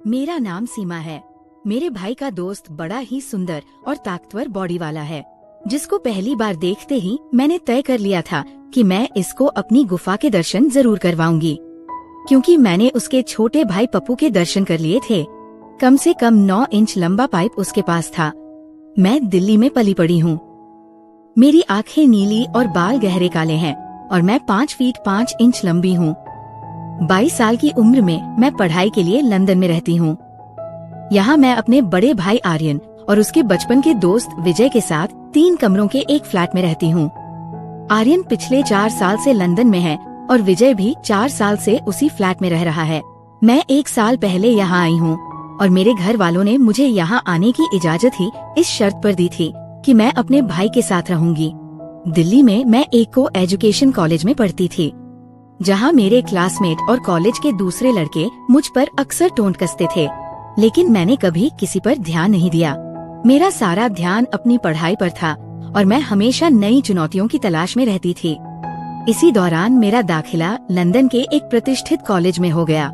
मेरा नाम सीमा है। मेरे भाई का दोस्त बड़ा ही सुंदर और ताकतवर बॉडी वाला है, जिसको पहली बार देखते ही मैंने तय कर लिया था कि मैं इसको अपनी गुफा के दर्शन जरूर करवाऊंगी, क्योंकि मैंने उसके छोटे भाई पप्पू के दर्शन कर लिए थे। कम से कम 9 इंच लंबा पाइप उसके पास था। मैं दिल्ली में पली पड़ी हूँ। मेरी आंखें नीली और बाल गहरे काले हैं और मैं 5 फीट 5 इंच लंबी हूँ। 22 साल की उम्र में मैं पढ़ाई के लिए लंदन में रहती हूँ। यहाँ मैं अपने बड़े भाई आर्यन और उसके बचपन के दोस्त विजय के साथ 3 कमरों के एक फ्लैट में रहती हूँ। आर्यन पिछले 4 साल से लंदन में है और विजय भी 4 साल से उसी फ्लैट में रह रहा है। मैं 1 साल पहले यहाँ आई हूँ और मेरे घर वालों ने मुझे यहाँ आने की इजाजत ही इस शर्त पर दी थी कि मैं अपने भाई के साथ रहूंगी। दिल्ली में मैं एक को एजुकेशन कॉलेज में पढ़ती थी, जहाँ मेरे क्लासमेट और कॉलेज के दूसरे लड़के मुझ पर अक्सर टोंट कसते थे, लेकिन मैंने कभी किसी पर ध्यान नहीं दिया। मेरा सारा ध्यान अपनी पढ़ाई पर था और मैं हमेशा नई चुनौतियों की तलाश में रहती थी। इसी दौरान मेरा दाखिला लंदन के एक प्रतिष्ठित कॉलेज में हो गया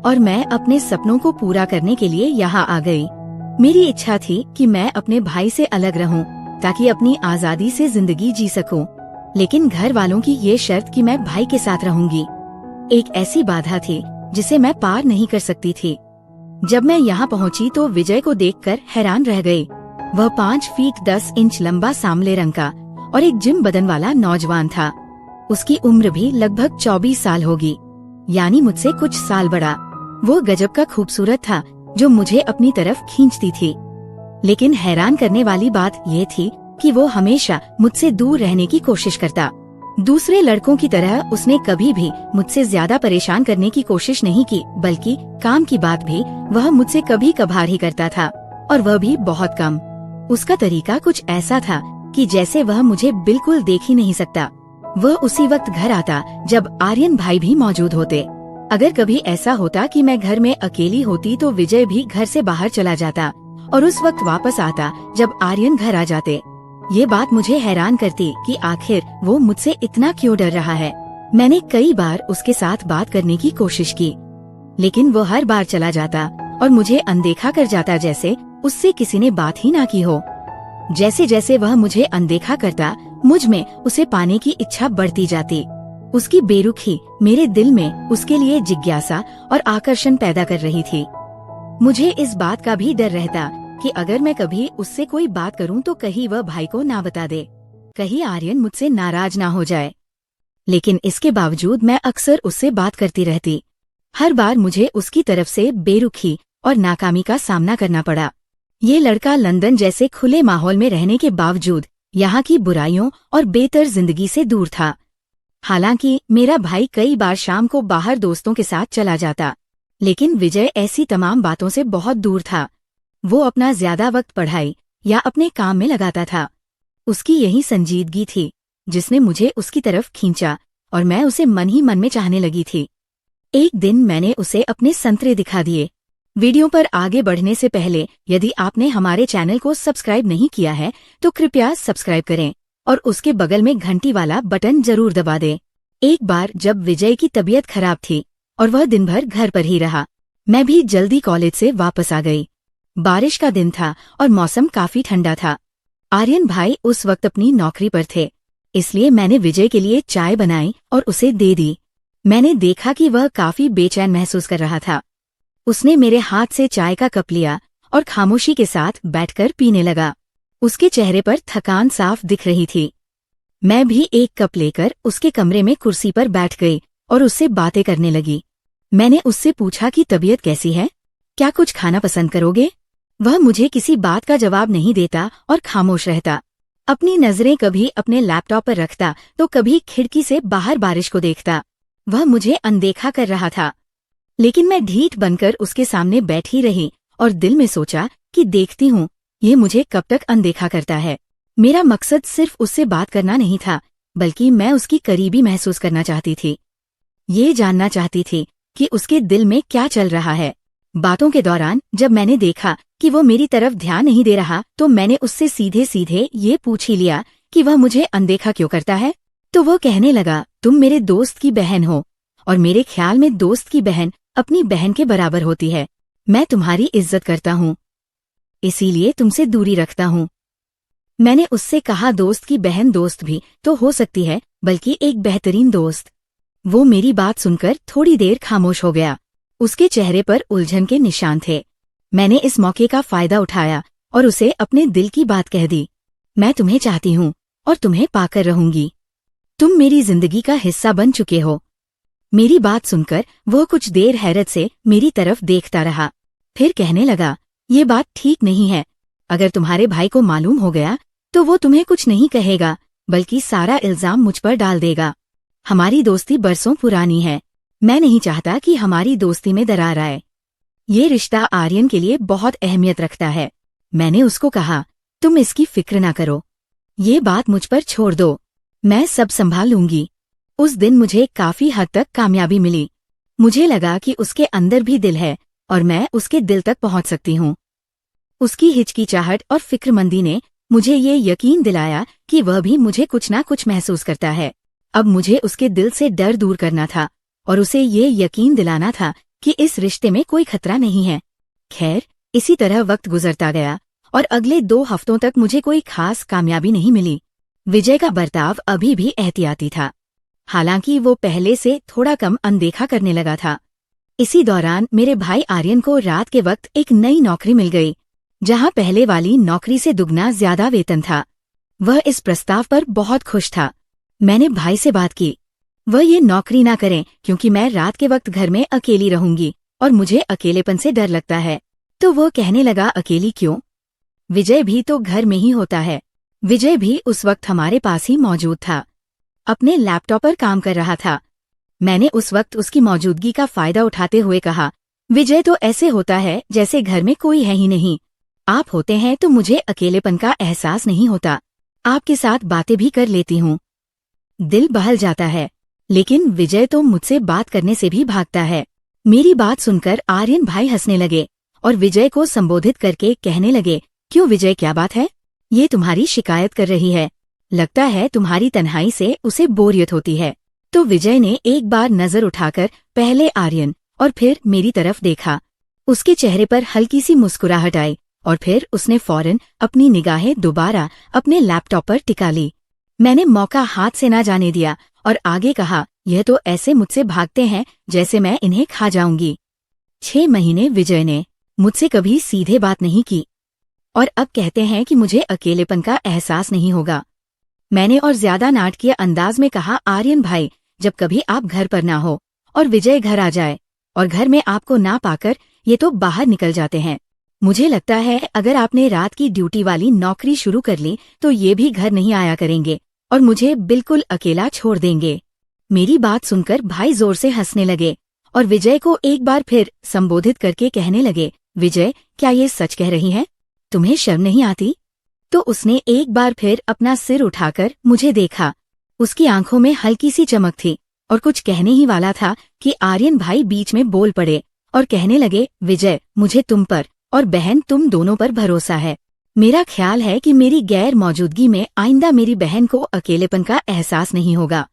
और मैं अपने सपनों को पूरा करने के लिए यहाँ आ गई। मेरी इच्छा थी कि मैं अपने भाई से अलग रहूं ताकि अपनी आजादी से जिंदगी जी सकूं, लेकिन घर वालों की ये शर्त कि मैं भाई के साथ रहूंगी एक ऐसी बाधा थी जिसे मैं पार नहीं कर सकती थी। जब मैं यहाँ पहुँची तो विजय को देखकर हैरान रह गई। वह 5 फीट 10 इंच लंबा सांवले रंग का और एक जिम बदन वाला नौजवान था। उसकी उम्र भी लगभग 24 साल होगी, यानी मुझसे कुछ साल बड़ा। वो गजब का खूबसूरत था जो मुझे अपनी तरफ खींचती थी, लेकिन हैरान करने वाली बात ये थी कि वो हमेशा मुझसे दूर रहने की कोशिश करता। दूसरे लड़कों की तरह उसने कभी भी मुझसे ज्यादा परेशान करने की कोशिश नहीं की, बल्कि काम की बात भी वह मुझसे कभी कभार ही करता था, और वह भी बहुत कम। उसका तरीका कुछ ऐसा था कि जैसे वह मुझे बिल्कुल देख ही नहीं सकता। वह उसी वक्त घर आता जब आर्यन भाई भी मौजूद होते। अगर कभी ऐसा होता कि मैं घर में अकेली होती तो विजय भी घर से बाहर चला जाता और उस वक्त वापस आता जब आर्यन घर आ जाते। ये बात मुझे हैरान करती कि आखिर वो मुझसे इतना क्यों डर रहा है। मैंने कई बार उसके साथ बात करने की कोशिश की, लेकिन वो हर बार चला जाता और मुझे अनदेखा कर जाता, जैसे उससे किसी ने बात ही ना की हो। जैसे जैसे वह मुझे अनदेखा करता, मुझ में उसे पाने की इच्छा बढ़ती जाती। उसकी बेरुखी मेरे दिल में उसके लिए जिज्ञासा और आकर्षण पैदा कर रही थी। मुझे इस बात का भी डर रहता कि अगर मैं कभी उससे कोई बात करूं तो कहीं वह भाई को ना बता दे, कहीं आर्यन मुझसे नाराज ना हो जाए। लेकिन इसके बावजूद मैं अक्सर उससे बात करती रहती। हर बार मुझे उसकी तरफ से बेरुखी और नाकामी का सामना करना पड़ा। ये लड़का लंदन जैसे खुले माहौल में रहने के बावजूद यहाँ की बुराइयों और बेहतर जिंदगी से दूर था। हालांकि मेरा भाई कई बार शाम को बाहर दोस्तों के साथ चला जाता, लेकिन विजय ऐसी तमाम बातों से बहुत दूर था। वो अपना ज्यादा वक्त पढ़ाई या अपने काम में लगाता था। उसकी यही संजीदगी थी जिसने मुझे उसकी तरफ खींचा और मैं उसे मन ही मन में चाहने लगी थी। एक दिन मैंने उसे अपने संतरे दिखा दिए। वीडियो पर आगे बढ़ने से पहले यदि आपने हमारे चैनल को सब्सक्राइब नहीं किया है तो कृपया सब्सक्राइब करें और उसके बगल में घंटी वाला बटन जरूर दबा दें। एक बार जब विजय की तबीयत खराब थी और वह दिन भर घर पर ही रहा, मैं भी जल्दी कॉलेज से वापस आ गई। बारिश का दिन था और मौसम काफी ठंडा था। आर्यन भाई उस वक्त अपनी नौकरी पर थे, इसलिए मैंने विजय के लिए चाय बनाई और उसे दे दी। मैंने देखा कि वह काफी बेचैन महसूस कर रहा था। उसने मेरे हाथ से चाय का कप लिया और खामोशी के साथ बैठकर पीने लगा। उसके चेहरे पर थकान साफ दिख रही थी। मैं भी एक कप लेकर उसके कमरे में कुर्सी पर बैठ गई और उससे बातें करने लगी। मैंने उससे पूछा कि तबीयत कैसी है, क्या कुछ खाना पसंद करोगे? वह मुझे किसी बात का जवाब नहीं देता और खामोश रहता। अपनी नजरें कभी अपने लैपटॉप पर रखता तो कभी खिड़की से बाहर बारिश को देखता। वह मुझे अनदेखा कर रहा था, लेकिन मैं ढीठ बनकर उसके सामने बैठी रही और दिल में सोचा कि देखती हूँ ये मुझे कब तक अनदेखा करता है। मेरा मकसद सिर्फ उससे बात करना नहीं था, बल्कि मैं उसकी करीबी महसूस करना चाहती थी। ये जानना चाहती थी कि उसके दिल में क्या चल रहा है। बातों के दौरान जब मैंने देखा कि वो मेरी तरफ ध्यान नहीं दे रहा तो मैंने उससे सीधे सीधे ये पूछ ही लिया कि वह मुझे अनदेखा क्यों करता है। तो वो कहने लगा, तुम मेरे दोस्त की बहन हो और मेरे ख्याल में दोस्त की बहन अपनी बहन के बराबर होती है। मैं तुम्हारी इज्जत करता हूँ, इसीलिए तुमसे दूरी रखता हूँ। मैंने उससे कहा दोस्त की बहन दोस्त भी तो हो सकती है, बल्कि एक बेहतरीन दोस्त। वो मेरी बात सुनकर थोड़ी देर खामोश हो गया। उसके चेहरे पर उलझन के निशान थे। मैंने इस मौके का फायदा उठाया और उसे अपने दिल की बात कह दी। मैं तुम्हें चाहती हूँ और तुम्हें पाकर रहूंगी। तुम मेरी जिंदगी का हिस्सा बन चुके हो। मेरी बात सुनकर वह कुछ देर हैरत से मेरी तरफ देखता रहा। फिर कहने लगा, ये बात ठीक नहीं है। अगर तुम्हारे भाई को मालूम हो गया तो वो तुम्हें कुछ नहीं कहेगा, बल्कि सारा इल्जाम मुझ पर डाल देगा। हमारी दोस्ती बरसों पुरानी है। मैं नहीं चाहता कि हमारी दोस्ती में दरार आए। ये रिश्ता आर्यन के लिए बहुत अहमियत रखता है। मैंने उसको कहा, तुम इसकी फिक्र ना करो। ये बात मुझ पर छोड़ दो, मैं सब संभाल लूंगी। उस दिन मुझे काफी हद तक कामयाबी मिली। मुझे लगा कि उसके अंदर भी दिल है और मैं उसके दिल तक पहुंच सकती हूँ। उसकी हिचकिचाहट और फिक्रमंदी ने मुझे ये यकीन दिलाया कि वह भी मुझे कुछ ना कुछ महसूस करता है। अब मुझे उसके दिल से डर दूर करना था और उसे ये यकीन दिलाना था कि इस रिश्ते में कोई खतरा नहीं है। खैर, इसी तरह वक्त गुजरता गया और अगले 2 हफ्तों तक मुझे कोई खास कामयाबी नहीं मिली। विजय का बर्ताव अभी भी एहतियाती था, हालांकि वो पहले से थोड़ा कम अनदेखा करने लगा था। इसी दौरान मेरे भाई आर्यन को रात के वक्त एक नई नौकरी मिल गई, जहां पहले वाली नौकरी से दुगना ज्यादा वेतन था। वह इस प्रस्ताव पर बहुत खुश था। मैंने भाई से बात की। वह ये नौकरी ना करें क्योंकि मैं रात के वक्त घर में अकेली रहूंगी और मुझे अकेलेपन से डर लगता है। तो वो कहने लगा, अकेली क्यों? विजय भी तो घर में ही होता है। विजय भी उस वक्त हमारे पास ही मौजूद था, अपने लैपटॉप पर काम कर रहा था। मैंने उस वक्त उसकी मौजूदगी का फायदा उठाते हुए कहा, विजय तो ऐसे होता है जैसे घर में कोई है ही नहीं। आप होते हैं तो मुझे अकेलेपन का एहसास नहीं होता। आपके साथ बातें भी कर लेती हूँ। दिल बहल जाता है, लेकिन विजय तो मुझसे बात करने से भी भागता है। मेरी बात सुनकर आर्यन भाई हंसने लगे और विजय को संबोधित करके कहने लगे, क्यों विजय, क्या बात है? ये तुम्हारी शिकायत कर रही है। लगता है तुम्हारी तन्हाई से उसे बोरियत होती है। तो विजय ने एक बार नजर उठाकर पहले आर्यन और फिर मेरी तरफ देखा। उसके चेहरे पर हल्की सी मुस्कुराहट आई और फिर उसने फौरन अपनी निगाहें दोबारा अपने लैपटॉप पर टिका ली। मैंने मौका हाथ से ना जाने दिया और आगे कहा, यह तो ऐसे मुझसे भागते हैं जैसे मैं इन्हें खा जाऊंगी। 6 महीने विजय ने मुझसे कभी सीधे बात नहीं की और अब कहते हैं कि मुझे अकेलेपन का एहसास नहीं होगा। मैंने और ज्यादा नाटकीय अंदाज में कहा, आर्यन भाई, जब कभी आप घर पर ना हो और विजय घर आ जाए और घर में आपको ना पाकर ये तो बाहर निकल जाते हैं। मुझे लगता है अगर आपने रात की ड्यूटी वाली नौकरी शुरू कर ली तो ये भी घर नहीं आया करेंगे और मुझे बिल्कुल अकेला छोड़ देंगे। मेरी बात सुनकर भाई जोर से हंसने लगे और विजय को एक बार फिर संबोधित करके कहने लगे, विजय, क्या ये सच कह रही हैं? तुम्हें शर्म नहीं आती? तो उसने एक बार फिर अपना सिर उठाकर मुझे देखा। उसकी आंखों में हल्की सी चमक थी और कुछ कहने ही वाला था कि आर्यन भाई बीच में बोल पड़े और कहने लगे, विजय, मुझे तुम पर और बहन तुम दोनों पर भरोसा है। मेरा ख्याल है कि मेरी गैर मौजूदगी में आइंदा मेरी बहन को अकेलेपन का एहसास नहीं होगा।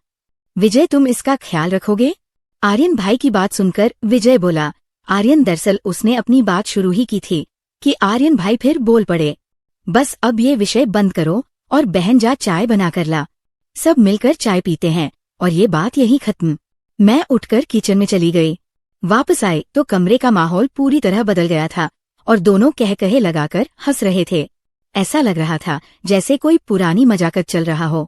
विजय, तुम इसका ख्याल रखोगे? आर्यन भाई की बात सुनकर विजय बोला। आर्यन, दरअसल उसने अपनी बात शुरू ही की थी कि आर्यन भाई फिर बोल पड़े, बस अब ये विषय बंद करो और बहन जा चाय बना कर ला। सब मिलकर चाय पीते हैं और ये बात यहीं खत्म। मैं उठकर किचन में चली गई। वापस आई तो कमरे का माहौल पूरी तरह बदल गया था और दोनों कह कहे लगाकर हंस रहे थे। ऐसा लग रहा था जैसे कोई पुरानी मजाकत चल रहा हो।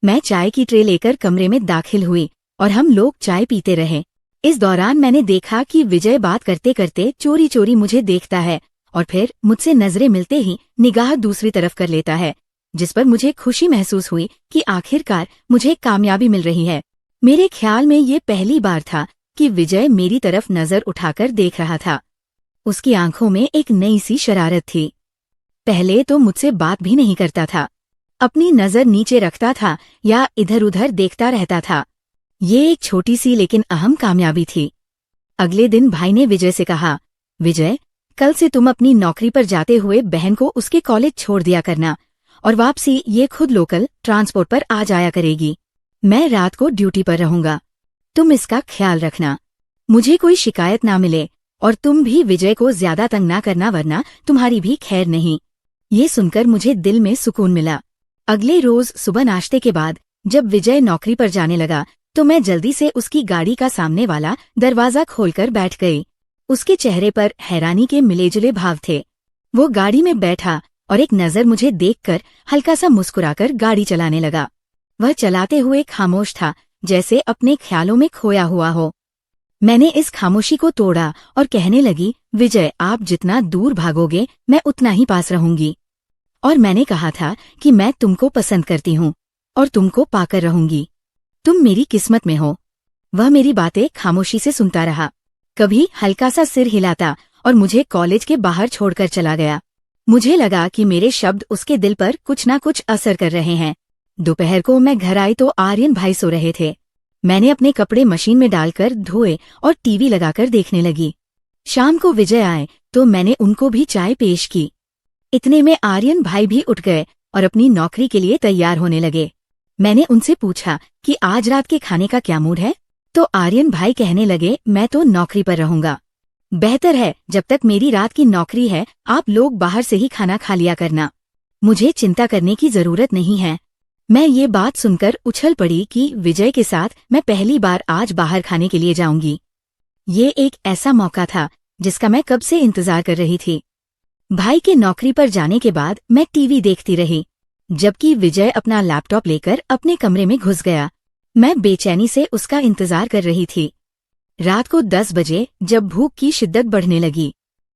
मैं चाय की ट्रे लेकर कमरे में दाखिल हुई और हम लोग चाय पीते रहे। इस दौरान मैंने देखा कि विजय बात करते करते चोरी चोरी मुझे देखता है और फिर मुझसे नजरें मिलते ही निगाह दूसरी तरफ कर लेता है, जिस पर मुझे खुशी महसूस हुई कि आखिरकार मुझे कामयाबी मिल रही है। मेरे ख्याल में ये पहली बार था कि विजय मेरी तरफ नजर उठाकर देख रहा था। उसकी आंखों में एक नई सी शरारत थी। पहले तो मुझसे बात भी नहीं करता था, अपनी नजर नीचे रखता था या इधर उधर देखता रहता था। ये एक छोटी सी लेकिन अहम कामयाबी थी। अगले दिन भाई ने विजय से कहा, विजय, कल से तुम अपनी नौकरी पर जाते हुए बहन को उसके कॉलेज छोड़ दिया करना और वापसी ये खुद लोकल ट्रांसपोर्ट पर आ जाया करेगी। मैं रात को ड्यूटी पर रहूंगा। तुम इसका ख्याल रखना, मुझे कोई शिकायत ना मिले और तुम भी विजय को ज्यादा तंग ना करना वरना तुम्हारी भी खैर नहीं। ये सुनकर मुझे दिल में सुकून मिला। अगले रोज सुबह नाश्ते के बाद जब विजय नौकरी पर जाने लगा तो मैं जल्दी से उसकी गाड़ी का सामने वाला दरवाजा खोलकर बैठ गई। उसके चेहरे पर हैरानी के मिलेजुले भाव थे। वो गाड़ी में बैठा और एक नजर मुझे देखकर हल्का सा मुस्कुराकर गाड़ी चलाने लगा। वह चलाते हुए खामोश था, जैसे अपने ख्यालों में खोया हुआ हो। मैंने इस खामोशी को तोड़ा और कहने लगी, विजय, आप जितना दूर भागोगे मैं उतना ही पास रहूंगी। और मैंने कहा था कि मैं तुमको पसंद करती हूँ और तुमको पाकर रहूंगी। तुम मेरी किस्मत में हो। वह मेरी बातें खामोशी से सुनता रहा, कभी हल्का सा सिर हिलाता और मुझे कॉलेज के बाहर छोड़कर चला गया। मुझे लगा कि मेरे शब्द उसके दिल पर कुछ ना कुछ असर कर रहे हैं। दोपहर को मैं घर आई तो आर्यन भाई सो रहे थे। मैंने अपने कपड़े मशीन में डालकर धोए और टीवी लगाकर देखने लगी। शाम को विजय आए तो मैंने उनको भी चाय पेश की। इतने में आर्यन भाई भी उठ गए और अपनी नौकरी के लिए तैयार होने लगे। मैंने उनसे पूछा कि आज रात के खाने का क्या मूड है, तो आर्यन भाई कहने लगे, मैं तो नौकरी पर रहूंगा। बेहतर है, जब तक मेरी रात की नौकरी है आप लोग बाहर से ही खाना खा लिया करना। मुझे चिंता करने की जरूरत नहीं है। मैं ये बात सुनकर उछल पड़ी कि विजय के साथ मैं पहली बार आज बाहर खाने के लिए जाऊंगी। ये एक ऐसा मौका था जिसका मैं कब से इंतजार कर रही थी। भाई के नौकरी पर जाने के बाद मैं टीवी देखती रही, जबकि विजय अपना लैपटॉप लेकर अपने कमरे में घुस गया। मैं बेचैनी से उसका इंतजार कर रही थी। रात को 10 बजे जब भूख की शिद्दत बढ़ने लगी,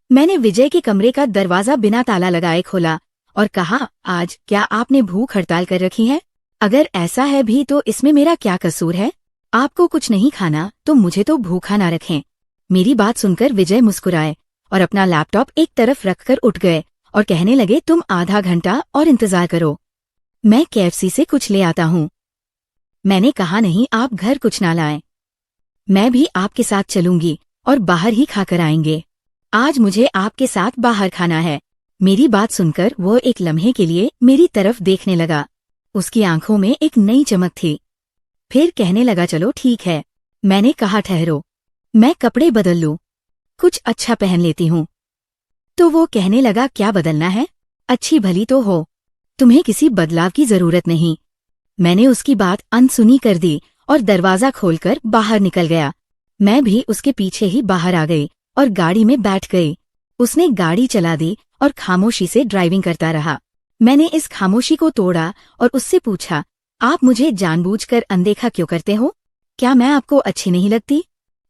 मैंने विजय के कमरे का दरवाजा बिना ताला लगाए खोला और कहा, आज क्या आपने भूख हड़ताल कर रखी है? अगर ऐसा है भी तो इसमें मेरा क्या कसूर है? आपको कुछ नहीं खाना तो मुझे तो भूखा ना रखें। मेरी बात सुनकर विजय मुस्कुराए और अपना लैपटॉप एक तरफ रखकर उठ गए और कहने लगे, तुम आधा घंटा और इंतजार करो, मैं KFC से कुछ ले आता हूँ। मैंने कहा, नहीं, आप घर कुछ ना लाएं। मैं भी आपके साथ चलूंगी और बाहर ही खाकर आएंगे। आज मुझे आपके साथ बाहर खाना है। मेरी बात सुनकर वो एक लम्हे के लिए मेरी तरफ देखने लगा। उसकी आंखों में एक नई चमक थी। फिर कहने लगा, चलो ठीक है। मैंने कहा, ठहरो, मैं कपड़े बदल लूं, कुछ अच्छा पहन लेती हूँ। तो वो कहने लगा, क्या बदलना है? अच्छी भली तो हो, तुम्हें किसी बदलाव की जरूरत नहीं। मैंने उसकी बात अनसुनी कर दी और दरवाजा खोलकर बाहर निकल गया। मैं भी उसके पीछे ही बाहर आ गई और गाड़ी में बैठ गई। उसने गाड़ी चला दी और खामोशी से ड्राइविंग करता रहा। मैंने इस खामोशी को तोड़ा और उससे पूछा, आप मुझे जानबूझकर अनदेखा क्यों करते हो? क्या मैं आपको अच्छी नहीं लगती?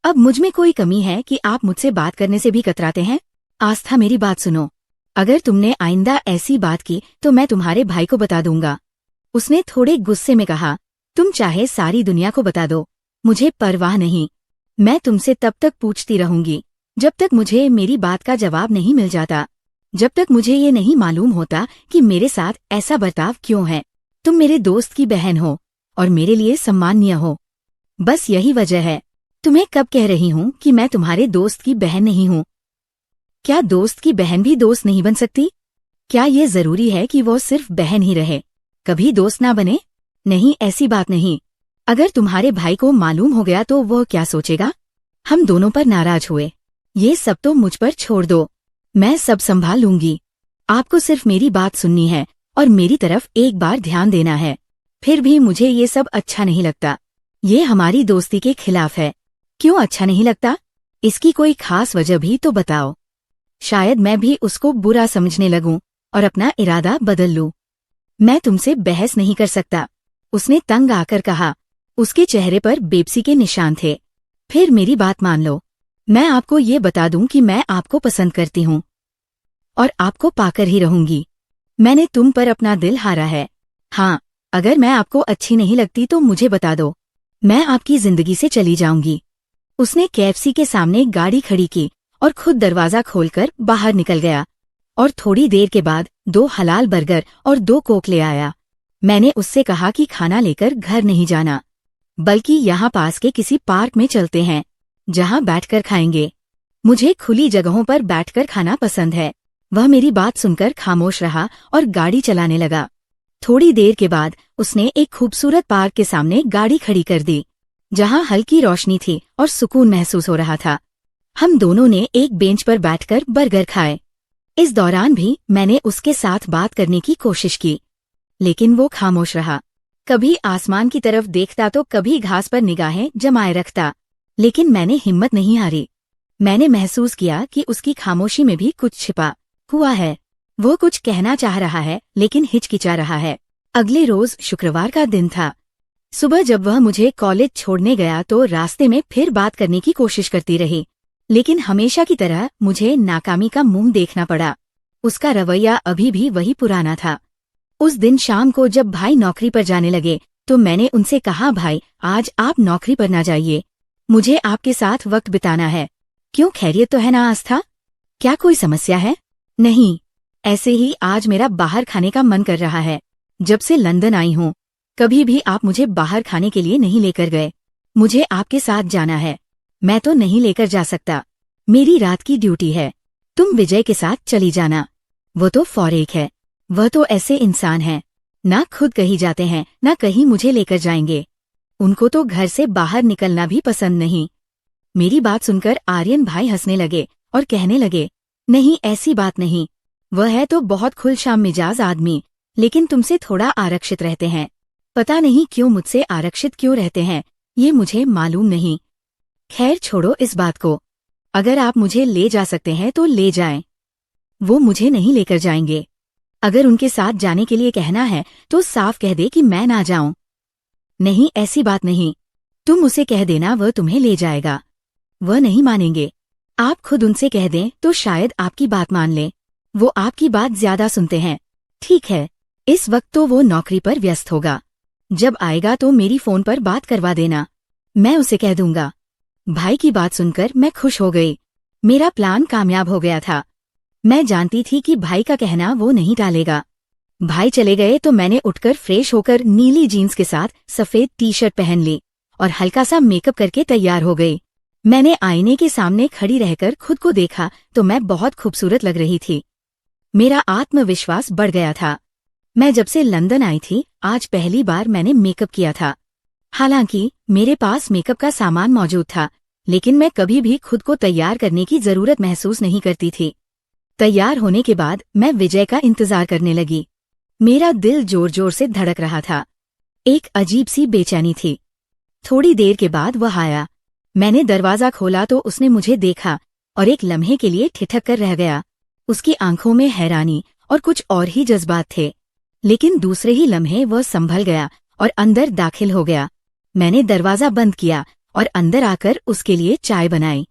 अब मुझ में कोई कमी है कि आप मुझसे बात करने से भी कतराते हैं? आस्था, मेरी बात सुनो। अगर तुमने आइंदा ऐसी बात की तो मैं तुम्हारे भाई को बता दूंगा। उसने थोड़े गुस्से में कहा, तुम चाहे सारी दुनिया को बता दो, मुझे परवाह नहीं। मैं तुमसे तब तक पूछती रहूंगी जब तक मुझे मेरी बात का जवाब नहीं मिल जाता, जब तक मुझे ये नहीं मालूम होता कि मेरे साथ ऐसा बर्ताव क्यों है। तुम मेरे दोस्त की बहन हो और मेरे लिए सम्माननीय हो। बस यही वजह है। तुम्हें कब कह रही हूँ कि मैं तुम्हारे दोस्त की बहन नहीं हूँ? क्या दोस्त की बहन भी दोस्त नहीं बन सकती? क्या ये जरूरी है कि वो सिर्फ बहन ही रहे, कभी दोस्त ना बने? नहीं, ऐसी बात नहीं। अगर तुम्हारे भाई को मालूम हो गया तो वह क्या सोचेगा? हम दोनों पर नाराज हुए। ये सब तो मुझ पर छोड़ दो, मैं सब संभाल लूंगी। आपको सिर्फ मेरी बात सुननी है और मेरी तरफ एक बार ध्यान देना है। फिर भी मुझे ये सब अच्छा नहीं लगता। ये हमारी दोस्ती के खिलाफ है। क्यों अच्छा नहीं लगता? इसकी कोई खास वजह भी तो बताओ। शायद मैं भी उसको बुरा समझने लगूं और अपना इरादा बदल लूं। मैं तुमसे बहस नहीं कर सकता, उसने तंग आकर कहा। उसके चेहरे पर बेबसी के निशान थे। फिर मेरी बात मान लो। मैं आपको ये बता दूं कि मैं आपको पसंद करती हूँ और आपको पाकर ही रहूंगी। मैंने तुम पर अपना दिल हारा है। हाँ, अगर मैं आपको अच्छी नहीं लगती तो मुझे बता दो, मैं आपकी जिंदगी से चली जाऊंगी। उसने KFC के सामने गाड़ी खड़ी की और खुद दरवाजा खोलकर बाहर निकल गया और थोड़ी देर के बाद 2 हलाल बर्गर और 2 कोक ले आया। मैंने उससे कहा कि खाना लेकर घर नहीं जाना, बल्कि यहाँ पास के किसी पार्क में चलते हैं जहाँ बैठकर खाएंगे। मुझे खुली जगहों पर बैठकर खाना पसंद है। वह मेरी बात सुनकर खामोश रहा और गाड़ी चलाने लगा। थोड़ी देर के बाद उसने एक खूबसूरत पार्क के सामने गाड़ी खड़ी कर दी, जहाँ हल्की रोशनी थी और सुकून महसूस हो रहा था। हम दोनों ने एक बेंच पर बैठकर बर्गर खाए। इस दौरान भी मैंने उसके साथ बात करने की कोशिश की, लेकिन वो खामोश रहा। कभी आसमान की तरफ देखता तो कभी घास पर निगाहें जमाए रखता, लेकिन मैंने हिम्मत नहीं हारी। मैंने महसूस किया कि उसकी खामोशी में भी कुछ छिपा हुआ है। वो कुछ कहना चाह रहा है, लेकिन हिचकिचा रहा है। अगले रोज शुक्रवार का दिन था। सुबह जब वह मुझे कॉलेज छोड़ने गया तो रास्ते में फिर बात करने की कोशिश करती रही, लेकिन हमेशा की तरह मुझे नाकामी का मुंह देखना पड़ा। उसका रवैया अभी भी वही पुराना था। उस दिन शाम को जब भाई नौकरी पर जाने लगे तो मैंने उनसे कहा, भाई आज आप नौकरी पर ना जाइए, मुझे आपके साथ वक्त बिताना है। क्यों, खैरियत तो है ना आस्था? क्या कोई समस्या है? नहीं, ऐसे ही आज मेरा बाहर खाने का मन कर रहा है। जब से लंदन आई हूँ कभी भी आप मुझे बाहर खाने के लिए नहीं लेकर गए। मुझे आपके साथ जाना है। मैं तो नहीं लेकर जा सकता, मेरी रात की ड्यूटी है। तुम विजय के साथ चली जाना। वो तो फॉरेक है। वह तो ऐसे इंसान है, ना खुद कहीं जाते हैं ना कहीं मुझे लेकर जाएंगे। उनको तो घर से बाहर निकलना भी पसंद नहीं। मेरी बात सुनकर आर्यन भाई हंसने लगे और कहने लगे, नहीं ऐसी बात नहीं, वह है तो बहुत खुलशाम मिजाज आदमी, लेकिन तुमसे थोड़ा आरक्षित रहते हैं। पता नहीं क्यों मुझसे आरक्षित क्यों रहते हैं, ये मुझे मालूम नहीं। खैर छोड़ो इस बात को। अगर आप मुझे ले जा सकते हैं तो ले जाएं। वो मुझे नहीं लेकर जाएंगे। अगर उनके साथ जाने के लिए कहना है तो साफ कह दे कि मैं ना जाऊं। नहीं ऐसी बात नहीं, तुम उसे कह देना, वह तुम्हें ले जाएगा। वह नहीं मानेंगे। आप खुद उनसे कह दें तो शायद आपकी बात मान लें। वो आपकी बात ज्यादा सुनते हैं। ठीक है, इस वक्त तो वो नौकरी पर व्यस्त होगा। जब आएगा तो मेरी फोन पर बात करवा देना, मैं उसे कह दूंगा। भाई की बात सुनकर मैं खुश हो गई। मेरा प्लान कामयाब हो गया था। मैं जानती थी कि भाई का कहना वो नहीं टालेगा। भाई चले गए तो मैंने उठकर फ्रेश होकर नीली जीन्स के साथ सफेद टी शर्ट पहन ली और हल्का सा मेकअप करके तैयार हो गई। मैंने आईने के सामने खड़ी रहकर खुद को देखा तो मैं बहुत खूबसूरत लग रही थी। मेरा आत्मविश्वास बढ़ गया था। मैं जब से लंदन आई थी आज पहली बार मैंने मेकअप किया था। हालांकि मेरे पास मेकअप का सामान मौजूद था, लेकिन मैं कभी भी खुद को तैयार करने की जरूरत महसूस नहीं करती थी। तैयार होने के बाद मैं विजय का इंतजार करने लगी। मेरा दिल जोर जोर से धड़क रहा था। एक अजीब सी बेचैनी थी। थोड़ी देर के बाद वह आया। मैंने दरवाजा खोला तो उसने मुझे देखा और एक लम्हे के लिए ठिठक कर रह गया। उसकी आंखों में हैरानी और कुछ और ही जज्बात थे, लेकिन दूसरे ही लम्हे वह संभल गया और अंदर दाखिल हो गया। मैंने दरवाजा बंद किया और अंदर आकर उसके लिए चाय बनाई।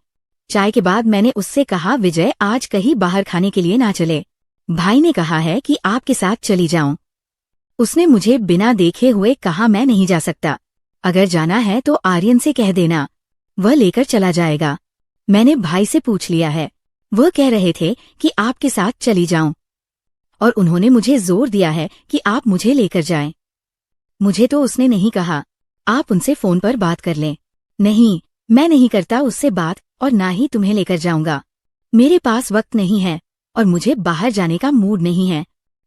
चाय के बाद मैंने उससे कहा, विजय आज कहीं बाहर खाने के लिए ना चले, भाई ने कहा है कि आपके साथ चली जाऊं। उसने मुझे बिना देखे हुए कहा, मैं नहीं जा सकता। अगर जाना है तो आर्यन से कह देना, वह लेकर चला जाएगा। मैंने भाई से पूछ लिया है, वह कह रहे थे कि आपके साथ चली जाऊं और उन्होंने मुझे जोर दिया है कि आप मुझे लेकर जाएं। मुझे तो उसने नहीं कहा। आप उनसे फोन पर बात कर लें। नहीं, मैं नहीं करता उससे बात और ना ही तुम्हें लेकर जाऊंगा। मेरे पास वक्त नहीं है और मुझे बाहर जाने का मूड नहीं है।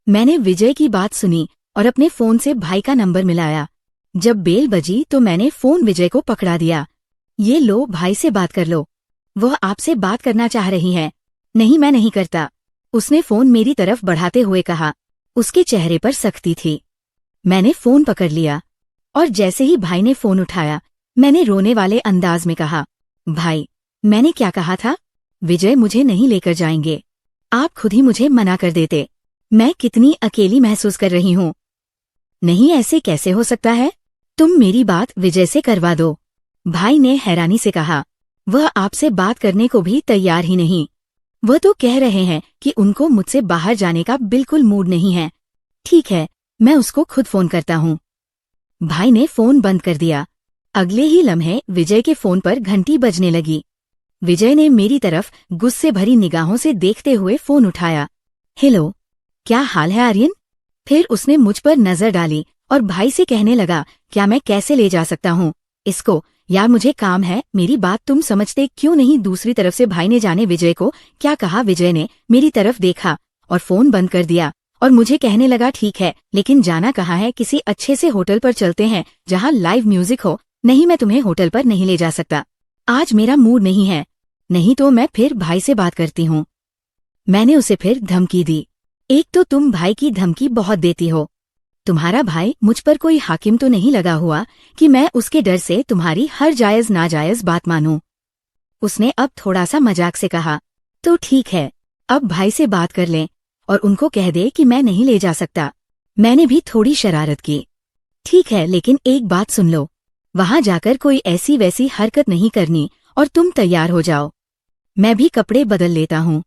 मैंने विजय की बात सुनी और अपने फोन से भाई का नंबर मिलाया। जब बेल बजी तो मैंने फोन विजय को पकड़ा दिया। ये लो, भाई से बात कर लो, वह आपसे बात करना चाह रही हैं। नहीं, मैं नहीं करता, उसने फोन मेरी तरफ बढ़ाते हुए कहा। उसके चेहरे पर सख्ती थी। मैंने फोन पकड़ लिया और जैसे ही भाई ने फोन उठाया मैंने रोने वाले अंदाज में कहा, भाई मैंने क्या कहा था? विजय मुझे नहीं लेकर जाएंगे। आप खुद ही मुझे मना कर देते। मैं कितनी अकेली महसूस कर रही हूँ। नहीं, ऐसे कैसे हो सकता है? तुम मेरी बात विजय से करवा दो, भाई ने हैरानी से कहा। वह आपसे बात करने को भी तैयार ही नहीं। वह तो कह रहे हैं कि उनको मुझसे बाहर जाने का बिल्कुल मूड नहीं है। ठीक है, मैं उसको खुद फोन करता हूँ। भाई ने फोन बंद कर दिया। अगले ही लम्हे विजय के फोन पर घंटी बजने लगी। विजय ने मेरी तरफ गुस्से भरी निगाहों से देखते हुए फोन उठाया। हेलो, क्या हाल है आर्यन? फिर उसने मुझ पर नजर डाली और भाई से कहने लगा, क्या मैं कैसे ले जा सकता हूँ इसको? यार मुझे काम है, मेरी बात तुम समझते क्यों नहीं? दूसरी तरफ से भाई ने जाने विजय को क्या कहा। विजय ने मेरी तरफ देखा और फोन बंद कर दिया और मुझे कहने लगा, ठीक है, लेकिन जाना कहाँ है? किसी अच्छे से होटल पर चलते हैं जहाँ लाइव म्यूजिक हो। नहीं, मैं तुम्हें होटल पर नहीं ले जा सकता, आज मेरा मूड नहीं है। नहीं तो मैं फिर भाई से बात करती हूँ। मैंने उसे फिर धमकी दी। एक तो तुम भाई की धमकी बहुत देती हो। तुम्हारा भाई मुझ पर कोई हाकिम तो नहीं लगा हुआ कि मैं उसके डर से तुम्हारी हर जायज नाजायज बात मानूं। उसने अब थोड़ा सा मजाक से कहा, तो ठीक है, अब भाई से बात कर लें और उनको कह दे कि मैं नहीं ले जा सकता। मैंने भी थोड़ी शरारत की। ठीक है, लेकिन एक बात सुन लो, वहां जाकर कोई ऐसी वैसी हरकत नहीं करनी और तुम तैयार हो जाओ। मैं भी कपड़े बदल लेता हूँ।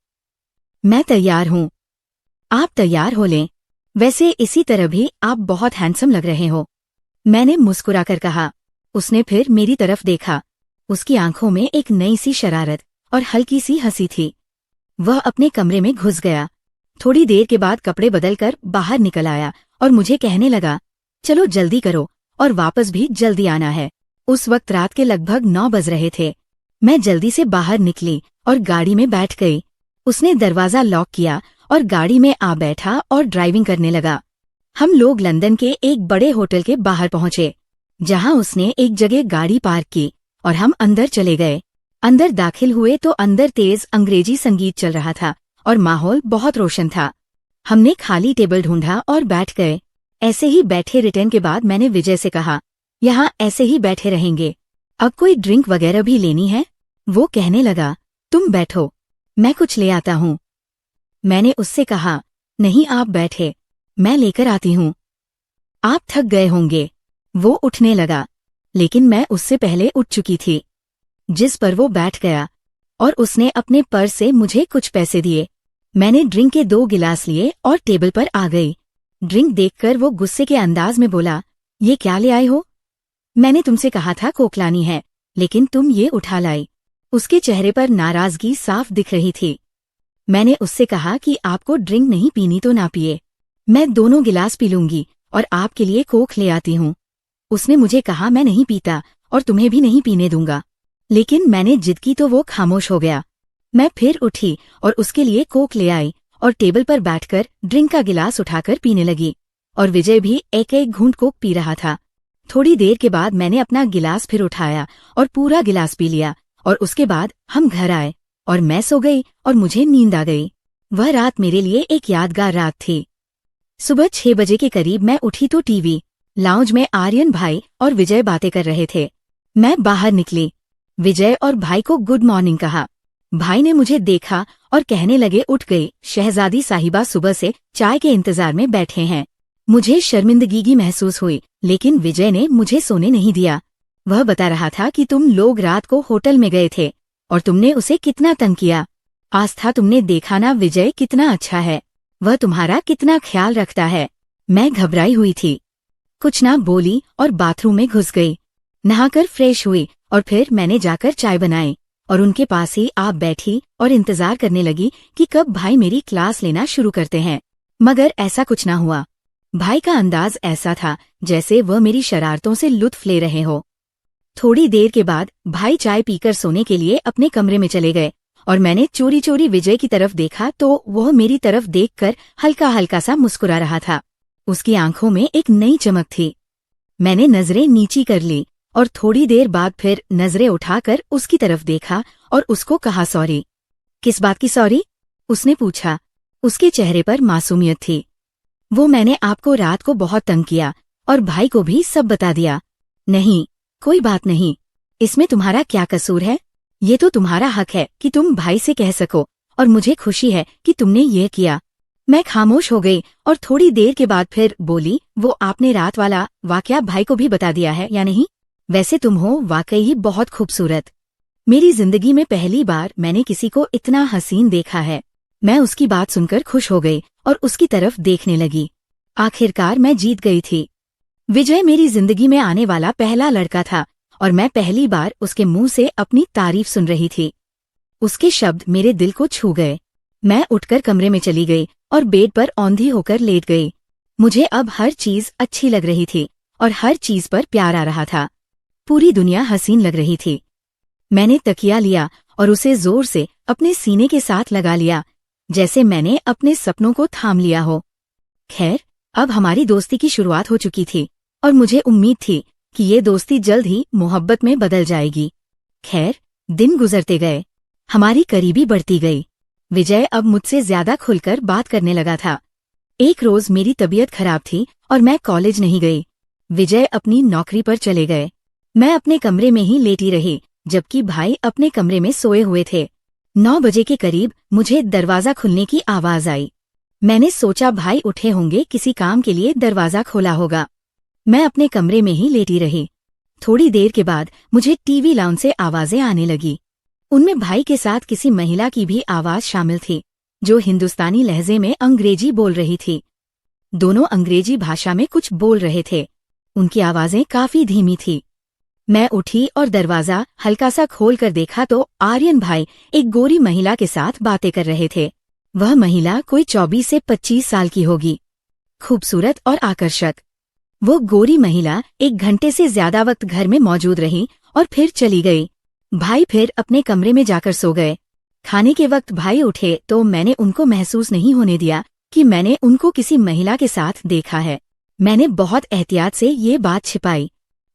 मैं तैयार हूँ। आप तैयार हो लें। वैसे इसी तरह भी आप बहुत हैंडसम लग रहे हो, मैंने मुस्कुराकर कहा। उसने फिर मेरी तरफ देखा। उसकी आंखों में एक नई सी शरारत और हल्की सी हंसी थी। वह अपने कमरे में घुस गया। थोड़ी देर के बाद कपड़े बदलकर बाहर निकल आया और मुझे कहने लगा, चलो जल्दी करो और वापस भी जल्दी आना है। उस वक्त रात के लगभग 9 बज रहे थे। मैं जल्दी से बाहर निकली और गाड़ी में बैठ गई। उसने दरवाजा लॉक किया और गाड़ी में आ बैठा और ड्राइविंग करने लगा। हम लोग लंदन के एक बड़े होटल के बाहर पहुंचे, जहां उसने एक जगह गाड़ी पार्क की और हम अंदर चले गए। अंदर दाखिल हुए तो अंदर तेज अंग्रेजी संगीत चल रहा था और माहौल बहुत रोशन था। हमने खाली टेबल ढूंढा और बैठ गए। ऐसे ही बैठे रिटर्न के बाद मैंने विजय से कहा, यहाँ ऐसे ही बैठे रहेंगे, अब कोई ड्रिंक वगैरह भी लेनी है? वो कहने लगा, तुम बैठो, मैं कुछ ले आता हूँ। मैंने उससे कहा, नहीं आप बैठे, मैं लेकर आती हूँ। आप थक गए होंगे। वो उठने लगा, लेकिन मैं उससे पहले उठ चुकी थी। जिस पर वो बैठ गया और उसने अपने पर्स से मुझे कुछ पैसे दिए। मैंने ड्रिंक के 2 गिलास लिए और टेबल पर आ गई। ड्रिंक देखकर वो गुस्से के अंदाज में बोला, ये क्या ले आए हो? मैंने तुमसे कहा था कोक लानी है, लेकिन तुम ये उठा लाई। उसके चेहरे पर नाराजगी साफ दिख रही थी। मैंने उससे कहा कि आपको ड्रिंक नहीं पीनी तो ना पिए, मैं दोनों गिलास पी लूंगी और आपके लिए कोक ले आती हूँ। उसने मुझे कहा, मैं नहीं पीता और तुम्हें भी नहीं पीने दूंगा, लेकिन मैंने जिद की तो वो खामोश हो गया। मैं फिर उठी और उसके लिए कोक ले आई और टेबल पर बैठकर ड्रिंक का गिलास उठाकर पीने लगी और विजय भी एक एक घूंट कोक पी रहा था। थोड़ी देर के बाद मैंने अपना गिलास फिर उठाया और पूरा गिलास पी लिया और उसके बाद हम घर आए और मैं सो गई और मुझे नींद आ गई। वह रात मेरे लिए एक यादगार रात थी। सुबह 6 बजे के करीब मैं उठी तो टीवी लाउंज में आर्यन भाई और विजय बातें कर रहे थे। मैं बाहर निकली। विजय और भाई को गुड मॉर्निंग कहा। भाई ने मुझे देखा और कहने लगे, उठ गई, शहजादी साहिबा सुबह से चाय के इंतजार में बैठे हैं। मुझे शर्मिंदगी महसूस हुई, लेकिन विजय ने मुझे सोने नहीं दिया। वह बता रहा था कि तुम लोग रात को होटल में गए थे और तुमने उसे कितना तंग किया। आस्था, तुमने देखा ना विजय कितना अच्छा है, वह तुम्हारा कितना ख्याल रखता है। मैं घबराई हुई थी, कुछ ना बोली और बाथरूम में घुस गई। नहाकर फ्रेश हुई और फिर मैंने जाकर चाय बनाई और उनके पास ही आप बैठी और इंतजार करने लगी कि कब भाई मेरी क्लास लेना शुरू करते हैं। मगर ऐसा कुछ ना हुआ। भाई का अंदाज ऐसा था जैसे वह मेरी शरारतों से लुत्फ ले रहे हो। थोड़ी देर के बाद भाई चाय पीकर सोने के लिए अपने कमरे में चले गए और मैंने चोरी चोरी विजय की तरफ देखा तो वह मेरी तरफ देखकर हल्का हल्का सा मुस्कुरा रहा था। उसकी आंखों में एक नई चमक थी। मैंने नजरें नीची कर ली और थोड़ी देर बाद फिर नजरें उठाकर उसकी तरफ देखा और उसको कहा, सॉरी। किस बात की सॉरी? उसने पूछा। उसके चेहरे पर मासूमियत थी। वो मैंने आपको रात को बहुत तंग किया और भाई को भी सब बता दिया। नहीं, कोई बात नहीं, इसमें तुम्हारा क्या कसूर है? ये तो तुम्हारा हक है कि तुम भाई से कह सको और मुझे खुशी है कि तुमने ये किया। मैं खामोश हो गई और थोड़ी देर के बाद फिर बोली, वो आपने रात वाला वाकया भाई को भी बता दिया है या नहीं? वैसे तुम हो वाकई ही बहुत खूबसूरत। मेरी जिंदगी में पहली बार मैंने किसी को इतना हसीन देखा है। मैं उसकी बात सुनकर खुश हो गई और उसकी तरफ देखने लगी। आखिरकार मैं जीत गई थी। विजय मेरी जिंदगी में आने वाला पहला लड़का था और मैं पहली बार उसके मुंह से अपनी तारीफ सुन रही थी। उसके शब्द मेरे दिल को छू गए। मैं उठकर कमरे में चली गई और बेड पर औंधी होकर लेट गई। मुझे अब हर चीज अच्छी लग रही थी और हर चीज पर प्यार आ रहा था। पूरी दुनिया हसीन लग रही थी। मैंने तकिया लिया और उसे जोर से अपने सीने के साथ लगा लिया, जैसे मैंने अपने सपनों को थाम लिया हो। खैर, अब हमारी दोस्ती की शुरुआत हो चुकी थी और मुझे उम्मीद थी कि ये दोस्ती जल्द ही मोहब्बत में बदल जाएगी। खैर, दिन गुजरते गए। हमारी करीबी बढ़ती गई। विजय अब मुझसे ज्यादा खुलकर बात करने लगा था। एक रोज मेरी तबीयत खराब थी और मैं कॉलेज नहीं गई। विजय अपनी नौकरी पर चले गए। मैं अपने कमरे में ही लेटी रही, जबकि भाई अपने कमरे में सोए हुए थे। 9 बजे के करीब मुझे दरवाजा खुलने की आवाज आई। मैंने सोचा भाई उठे होंगे, किसी काम के लिए दरवाजा खोला होगा। मैं अपने कमरे में ही लेटी रही। थोड़ी देर के बाद मुझे टीवी लाउंज से आवाजें आने लगी। उनमें भाई के साथ किसी महिला की भी आवाज शामिल थी, जो हिंदुस्तानी लहजे में अंग्रेजी बोल रही थी। दोनों अंग्रेजी भाषा में कुछ बोल रहे थे। उनकी आवाजें काफी धीमी थी। मैं उठी और दरवाजा हल्का सा खोल कर देखा तो आर्यन भाई एक गोरी महिला के साथ बातें कर रहे थे। वह महिला कोई 24 से 25 साल की होगी, खूबसूरत और आकर्षक। वो गोरी महिला 1 घंटे से ज्यादा वक्त घर में मौजूद रही और फिर चली गई। भाई फिर अपने कमरे में जाकर सो गए। खाने के वक्त भाई उठे तो मैंने उनको महसूस नहीं होने दिया कि मैंने उनको किसी महिला के साथ देखा है। मैंने बहुत एहतियात से ये बात छिपाई।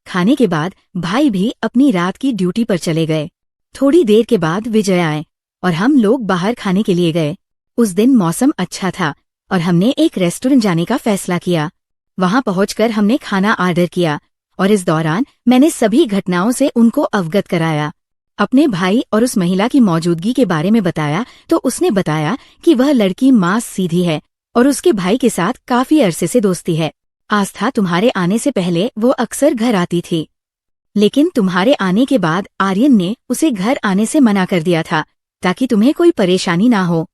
खाने के बाद भाई भी अपनी रात की ड्यूटी पर चले गए। थोड़ी देर के बाद विजय आए और हम लोग बाहर खाने के लिए गए। उस दिन मौसम अच्छा था और हमने एक रेस्टोरेंट जाने का फैसला किया। वहां पहुंचकर हमने खाना ऑर्डर किया और इस दौरान मैंने सभी घटनाओं से उनको अवगत कराया। अपने भाई और उस महिला की मौजूदगी के बारे में बताया तो उसने बताया कि वह लड़की मांस सीधी है और उसके भाई के साथ काफी अरसे से दोस्ती है। आस्था तुम्हारे आने से पहले वो अक्सर घर आती थी, लेकिन तुम्हारे आने के बाद आर्यन ने उसे घर आने से मना कर दिया था ताकि तुम्हें कोई परेशानी ना हो।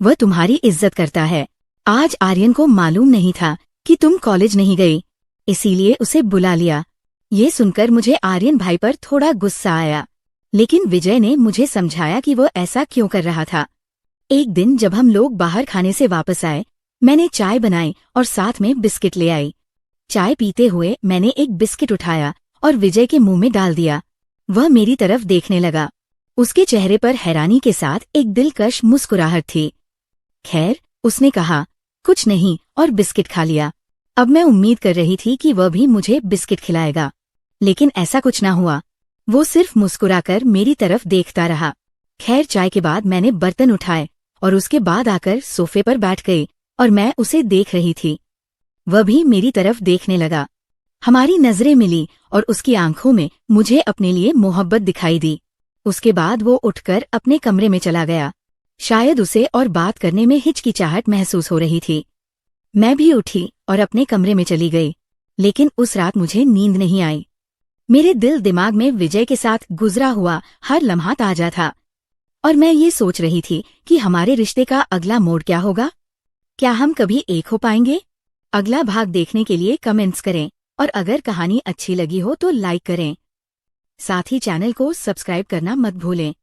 वह तुम्हारी इज्जत करता है। आज आर्यन को मालूम नहीं था कि तुम कॉलेज नहीं गई, इसीलिए उसे बुला लिया। ये सुनकर मुझे आर्यन भाई पर थोड़ा गुस्सा आया, लेकिन विजय ने मुझे समझाया कि वो ऐसा क्यों कर रहा था। एक दिन जब हम लोग बाहर खाने से वापस आए, मैंने चाय बनाई और साथ में बिस्किट ले आई। चाय पीते हुए मैंने एक बिस्किट उठाया और विजय के मुंह में डाल दिया। वह मेरी तरफ देखने लगा। उसके चेहरे पर हैरानी के साथ एक दिलकश मुस्कुराहट थी। खैर, उसने कहा, कुछ नहीं, और बिस्किट खा लिया। अब मैं उम्मीद कर रही थी कि वह भी मुझे बिस्किट खिलाएगा, लेकिन ऐसा कुछ ना हुआ। वो सिर्फ मुस्कुराकर मेरी तरफ देखता रहा। खैर, चाय के बाद मैंने बर्तन उठाए और उसके बाद आकर सोफे पर बैठ गई और मैं उसे देख रही थी। वह भी मेरी तरफ देखने लगा। हमारी नजरें मिली और उसकी आंखों में मुझे अपने लिए मोहब्बत दिखाई दी। उसके बाद वो उठकर अपने कमरे में चला गया। शायद उसे और बात करने में हिचकिचाहट महसूस हो रही थी। मैं भी उठी और अपने कमरे में चली गई, लेकिन उस रात मुझे नींद नहीं आई। मेरे दिल दिमाग में विजय के साथ गुजरा हुआ हर लम्हा ताजा था और मैं ये सोच रही थी कि हमारे रिश्ते का अगला मोड़ क्या होगा। क्या हम कभी एक हो पाएंगे? अगला भाग देखने के लिए कमेंट्स करें और अगर कहानी अच्छी लगी हो तो लाइक करें। साथ ही चैनल को सब्सक्राइब करना मत भूलें।